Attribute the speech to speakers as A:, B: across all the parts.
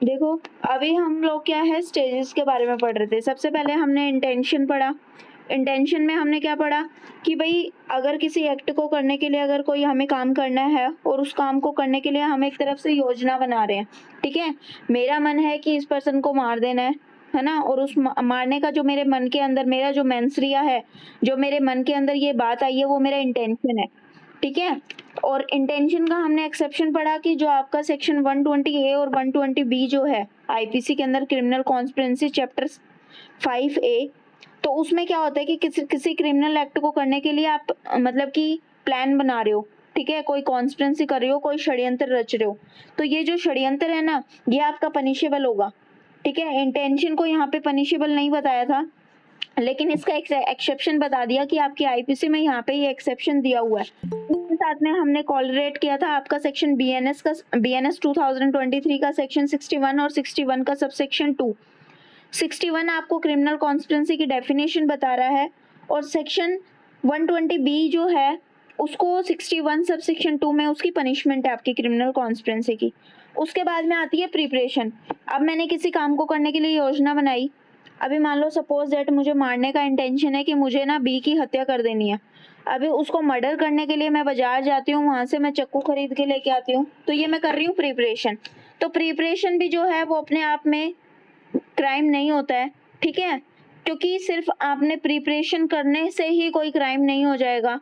A: देखो, अभी हम लोग क्या है स्टेजेस के बारे में पढ़ रहे थे। सबसे पहले हमने इंटेंशन पढ़ा। इंटेंशन में हमने क्या पढ़ा कि भाई अगर किसी एक्ट को करने के लिए अगर कोई हमें काम करना है और उस काम को करने के लिए हम एक तरफ से योजना बना रहे हैं, ठीक है। मेरा मन है कि इस पर्सन को मार देना है ना, और उस मारने का जो मेरे मन के अंदर मेरा जो मेंसरिया है, जो मेरे मन के अंदर ये बात आई है, वो मेरा इंटेंशन है, ठीक है। और इंटेंशन का हमने एक्सेप्शन पढ़ा कि जो आपका सेक्शन 120A और 120B जो है आईपीसी के अंदर क्रिमिनल कॉन्स्पिरेसी चैप्टर 5A, तो उसमें क्या होता है कि किसी क्रिमिनल एक्ट को करने के लिए आप मतलब कि प्लान बना रहे हो, ठीक है, कोई कॉन्स्पिरेसी कर रहे हो, कोई षड्यंत्र रच रहे हो, तो ये जो षड्यंत्र है ना, ये आपका पनिशेबल होगा, ठीक है। इंटेंशन को यहाँ पे पनिशेबल नहीं बताया था, लेकिन इसका एक्सेप्शन बता दिया कि आपकी आईपीसी में यहाँ पे ये एक्सेप्शन दिया हुआ है। इसके साथ में हमने कॉलरेट किया था आपका सेक्शन बीएनएस 2023 का सेक्शन 61 और 61 का सबसेक्शन 2। 61 आपको क्रिमिनल कॉन्स्पिरेसी की डेफिनेशन बता रहा है, और सेक्शन 120B जो है उसको 61 सबसेक्शन 2 में उसकी पनिशमेंट है आपकी क्रिमिनल कॉन्स्पिरेसी की। उसके बाद में आती है प्रिपरेशन। अब मैंने किसी काम को करने के लिए योजना बनाई। अभी मान लो सपोज दैट मुझे मारने का इंटेंशन है कि मुझे ना बी की हत्या कर देनी है। अभी उसको मर्डर करने के लिए मैं बाजार जाती हूँ, वहां से मैं चाकू खरीद के लेके आती हूँ, तो ये मैं कर रही हूँ प्रिपरेशन। तो प्रिपरेशन भी जो है वो अपने आप में क्राइम नहीं होता है, ठीक है, क्योंकि सिर्फ आपने प्रिपरेशन करने से ही कोई क्राइम नहीं हो जाएगा।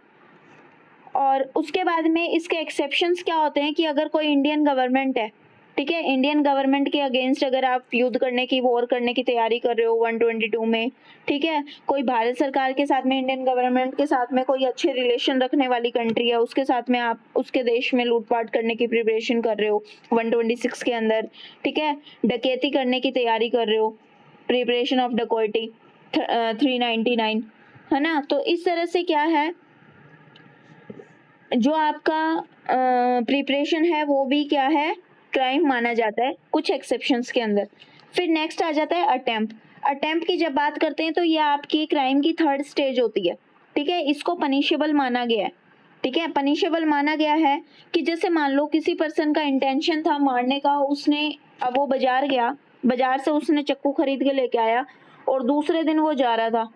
A: और उसके बाद में इसके एक्सेप्शंस क्या होते हैं कि अगर कोई इंडियन गवर्नमेंट है, ठीक है, इंडियन गवर्नमेंट के अगेंस्ट अगर आप युद्ध करने की वॉर करने की तैयारी कर रहे हो 122 में, ठीक है, कोई भारत सरकार के साथ में इंडियन गवर्नमेंट के साथ में कोई अच्छे रिलेशन रखने वाली कंट्री है, उसके साथ में आप उसके देश में लूटपाट करने की प्रिपरेशन कर रहे हो 126 के अंदर, ठीक है, डकैती करने की तैयारी कर रहे हो, प्रिपरेशन ऑफ डकैती 399, है ना। तो इस तरह से क्या है, जो आपका प्रिपरेशन है वो भी क्या है, क्राइम माना जाता है कुछ एक्सेप्शंस के अंदर। फिर नेक्स्ट आ जाता है अटेम्प्ट। अटेम्प्ट की जब बात करते हैं तो ये आपकी क्राइम की थर्ड स्टेज होती है, ठीक है। इसको पनिशेबल माना गया है, ठीक है। पनिशेबल माना गया है कि जैसे मान लो किसी पर्सन का इंटेंशन था मारने का, उसने अब वो बाजार गया, बाजार से उसने चाकू खरीद के लेके आया, और दूसरे दिन वो जा रहा था,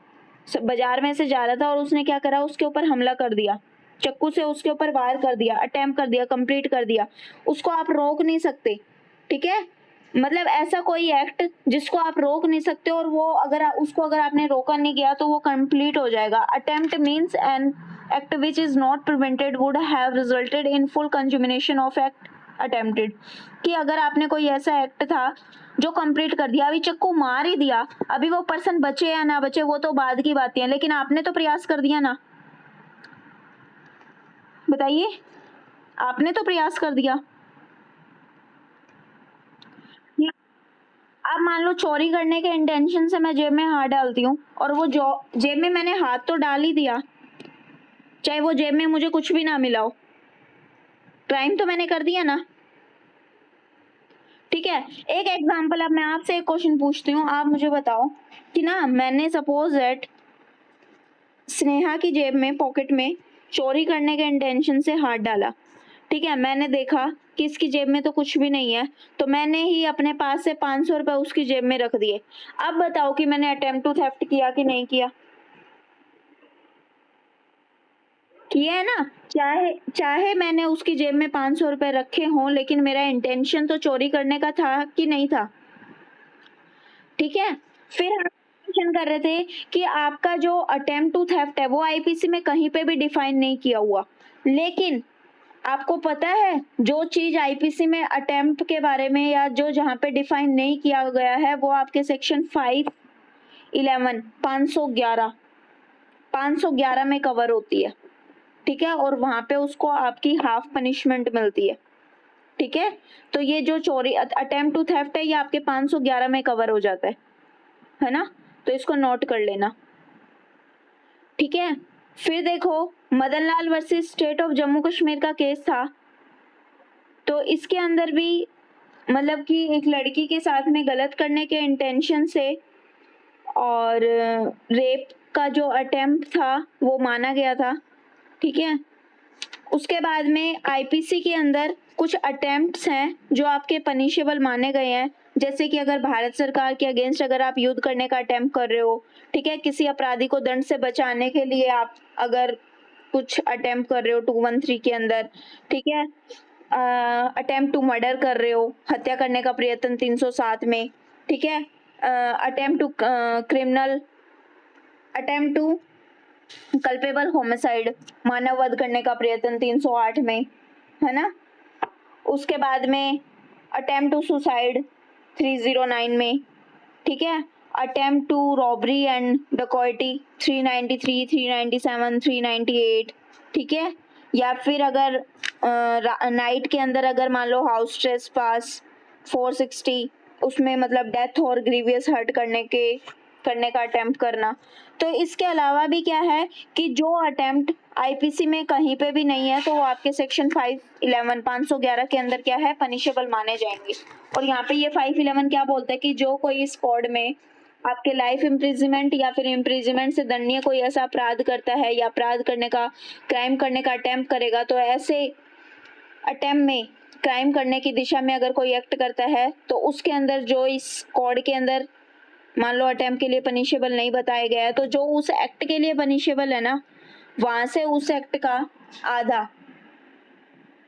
A: बाजार में से जा रहा था, और उसने क्या करा, उसके ऊपर हमला कर दिया, चाकू से उसके ऊपर वार कर दिया, अटेम्प्ट कर दिया, कंप्लीट कर दिया। उसको आप रोक नहीं सकते, ठीक है। मतलब ऐसा कोई एक्ट जिसको आप रोक नहीं सकते, और वो उसको अगर आपने रोका नहीं गया तो वो कंप्लीट हो जाएगा। Attempt means an act which is not prevented would have resulted in full consummation of act attempted, कि अगर आपने कोई ऐसा एक्ट था जो कंप्लीट कर दिया, अभी चाकू मार ही दिया, अभी वो पर्सन बचे या ना बचे वो तो बाद की बातें हैं, लेकिन आपने तो प्रयास कर दिया ना, बताइए, आपने तो प्रयास कर दिया। अब मान लो चोरी करने के इंटेंशन से मैं जेब में हाथ डालती हूँ, और वो जो जेब में मैंने हाथ तो डाल ही दिया, चाहे वो जेब में मुझे कुछ भी ना मिला हो, क्राइम तो मैंने कर दिया ना, ठीक है। एक एग्जांपल, अब मैं आपसे एक क्वेश्चन पूछती हूँ, आप मुझे बताओ कि ना मैंने सपोज दैट स्नेहा की जेब में पॉकेट में चोरी करने के इंटेंशन से हाथ डाला, ठीक है, मैंने देखा कि इसकी जेब में तो कुछ भी नहीं है, तो मैंने ही अपने पास से 500 रुपए उसकी जेब में रख दिए। अब बताओ कि मैंने अटेम्प्ट टू थेफ्ट किया कि नहीं किया, किया है ना। चाहे चाहे मैंने उसकी जेब में 500 रुपए रखे हों, लेकिन मेरा इंटेंशन तो चोरी करने का था कि नहीं था, ठीक है। फिर हम मेंशन कर रहे थे कि आपका जो अटेम्प्ट टू थेफ्ट है वो आईपीसी में कहीं पे भी डिफाइन नहीं किया हुआ, लेकिन आपको पता है जो चीज आईपीसी में अटेम्प्ट के बारे में या जो जहाँ पे डिफाइन नहीं किया गया है वो आपके सेक्शन 511 511 में कवर होती है, ठीक है, और वहां पे उसको आपकी हाफ पनिशमेंट मिलती है, ठीक है। तो ये जो चोरी अटेम्प्ट टू थेफ्ट है ये आपके 511 में कवर हो जाता है ना, तो इसको नोट कर लेना, ठीक है। फिर देखो Madanlal versus state of Jammu Kashmir का केस था, तो इसके अंदर भी मतलब कि एक लड़की के साथ में गलत करने के इंटेंशन से और रेप का जो अटेम्प्ट था वो माना गया था, ठीक है। उसके बाद में आईपीसी के अंदर कुछ अटेम्प्ट्स हैं जो आपके पनिशेबल माने गए हैं, जैसे कि अगर भारत सरकार के अगेंस्ट अगर आप युद्ध करने का अटेम्प्ट कर रहे हो, ठीक है, किसी अपराधी को दंड से बचाने के लिए आप अगर कुछ अटेम्प्ट कर रहे हो 213 के अंदर, ठीक है, अटेम्प्ट टू मर्डर कर रहे हो, हत्या करने का प्रयत्न 307 में, ठीक है, attempt to criminal, attempt to culpable homicide, मानव वध करने का प्रयत्न 308 में, है ना। उसके बाद में अटेम्प्ट टू सुसाइड 309 में, ठीक है, अटेम्प्ट टू रॉबरी एंड डकॉइटी 393, 397, 398, ठीक है, या फिर अगर नाइट के अंदर अगर मान लो हाउस ट्रेसपास 460, उसमें मतलब डेथ और ग्रीवियस हर्ट करने का अटेम्प्ट करना। तो इसके अलावा भी क्या है कि जो अटेम्प्ट आईपीसी में कहीं पे भी नहीं है तो वो आपके सेक्शन 511 511 के अंदर क्या है, पनिशेबल माने जाएंगे। और यहाँ पे ये 511 क्या बोलता है कि जो कोई इस कोड में आपके लाइफ इम्प्रिजमेंट या फिर इम्प्रिजमेंट से दंडनीय कोई ऐसा अपराध करता है या अपराध करने का, क्राइम करने का अटेम्प्ट करेगा, तो ऐसे अटेम्प्ट में क्राइम करने की दिशा में अगर कोई एक्ट करता है तो उसके अंदर जो इस कोड के अंदर मान लो अटेम्प्ट के लिए पनिशेबल नहीं बताया गया है, तो जो उस एक्ट के लिए पनिशेबल है ना, वहां से उस एक्ट का आधा,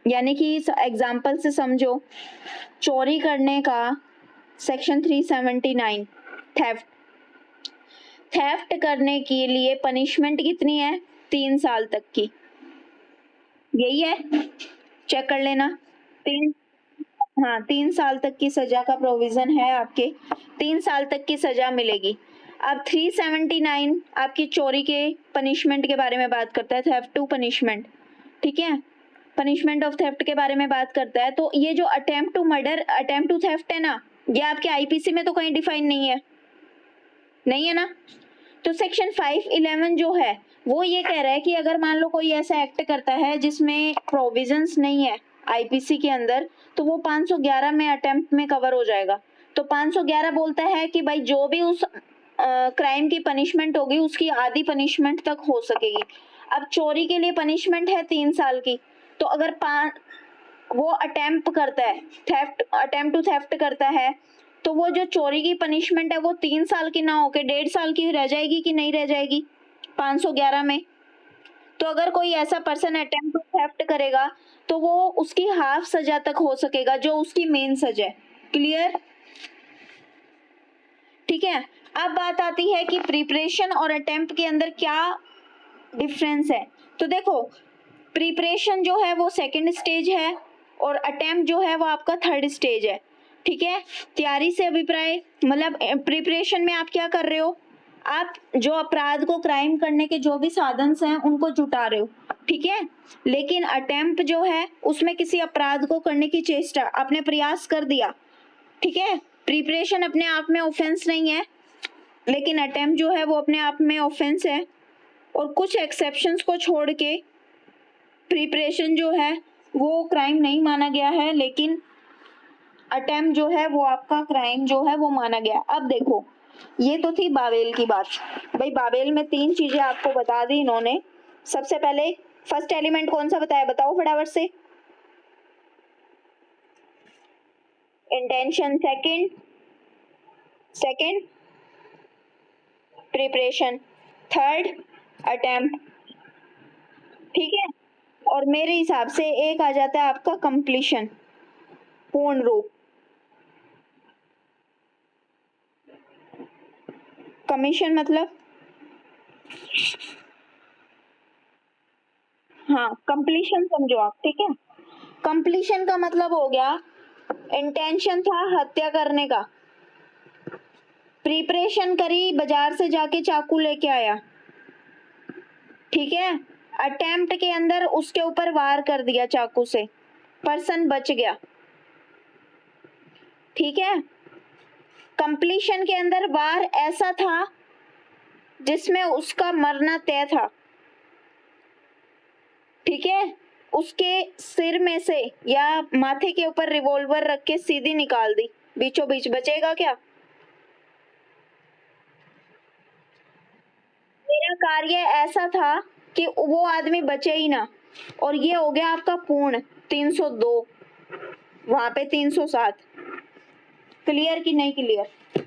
A: यानी कि इस एग्जाम्पल से समझो, चोरी करने का सेक्शन 379 थेफ्ट, थेफ्ट करने के लिए पनिशमेंट कितनी है, 3 साल तक की, यही है, चेक कर लेना। 3 साल तक की सजा का प्रोविजन है, आपके 3 साल तक की सजा मिलेगी। अब 379 आपकी चोरी के पनिशमेंट के बारे में बात करता है, थेफ्ट टू पनिशमेंट, ठीक है, पनिशमेंट ऑफ थेफ्ट के बारे में बात करता है। तो ये जो attempt to murder, attempt to theft है ना, ये आपके आईपीसी में तो कहीं डिफाइन नहीं है ना। तो सेक्शन 511 जो है वो ये कह रहा है कि अगर मान लो कोई ऐसा एक्ट करता है जिसमें प्रोविजंस नहीं है आईपीसी के अंदर, तो वो 511 में अटेम्प्ट में कवर हो जाएगा। तो 511 बोलता है कि भाई जो भी उस क्राइम की पनिशमेंट होगी उसकी आधी पनिशमेंट तक हो सकेगी। अब चोरी के लिए पनिशमेंट है 3 साल की, तो अगर वो अटेम्प्ट करता है, थेफ्ट, अटेम्प्ट टू थेफ्ट करता है, तो वो जो चोरी की पनिशमेंट है वो 3 साल की ना होके 1.5 साल की रह जाएगी कि नहीं रह जाएगी 511 में। तो अगर कोई ऐसा पर्सन अटेम्प्ट टू थेफ्ट करेगा तो वो उसकी हाफ सजा तक हो सकेगा जो उसकी मेन सजा है। क्लियर, ठीक है। अब बात आती है कि प्रिपरेशन और अटेम्प्ट के अंदर क्या डिफरेंस है। तो देखो, प्रिपरेशन जो है वो सेकंड स्टेज है और अटेम्प्ट जो है वो आपका थर्ड स्टेज है, ठीक है। तैयारी से अभिप्राय मतलब प्रिपरेशन में आप क्या कर रहे हो, आप जो अपराध को क्राइम करने के जो भी साधन हैं उनको जुटा रहे हो, ठीक है। लेकिन अटेम्प्ट जो है उसमें किसी अपराध को करने की चेष्टा, आपने प्रयास कर दिया, ठीक है। प्रिपरेशन अपने आप में ऑफेंस नहीं है, लेकिन अटेम्प्ट जो है वो अपने आप में ऑफेंस है। और कुछ एक्सेप्शंस को छोड़ के प्रिपरेशन जो है वो क्राइम नहीं माना गया है, लेकिन अटेम्प्ट जो है वो आपका क्राइम जो है वो माना गया। अब देखो, ये तो थी बाबेल की बात। भाई बाबेल में 3 चीजें आपको बता दी इन्होंने। सबसे पहले फर्स्ट एलिमेंट कौन सा बताया, बताओ फटाफट से। Intention, second preparation, third attempt, ठीक है। और मेरे हिसाब से एक आ जाता है आपका कंप्लीशन, पूर्ण रूप। कमीशन मतलब, हाँ कंप्लीशन समझो आप, ठीक है। कंप्लीशन का मतलब हो गया, इंटेंशन था हत्या करने का, प्रिपरेशन करी, बाजार से जाके चाकू लेके आया, ठीक है। अटेम्प्ट के अंदर उसके ऊपर वार कर दिया चाकू से, पर्सन बच गया, ठीक है। कंप्लीशन के अंदर वार ऐसा था जिसमें उसका मरना तय था, ठीक है। उसके सिर में से या माथे के ऊपर रिवॉल्वर रख के सीधी निकाल दी, बीचों बीच, बचेगा क्या। मेरा कार्य ऐसा था कि वो आदमी बचे ही ना, और ये हो गया आपका पूर्ण 302, वहां पे 307। क्लियर कि नहीं क्लियर?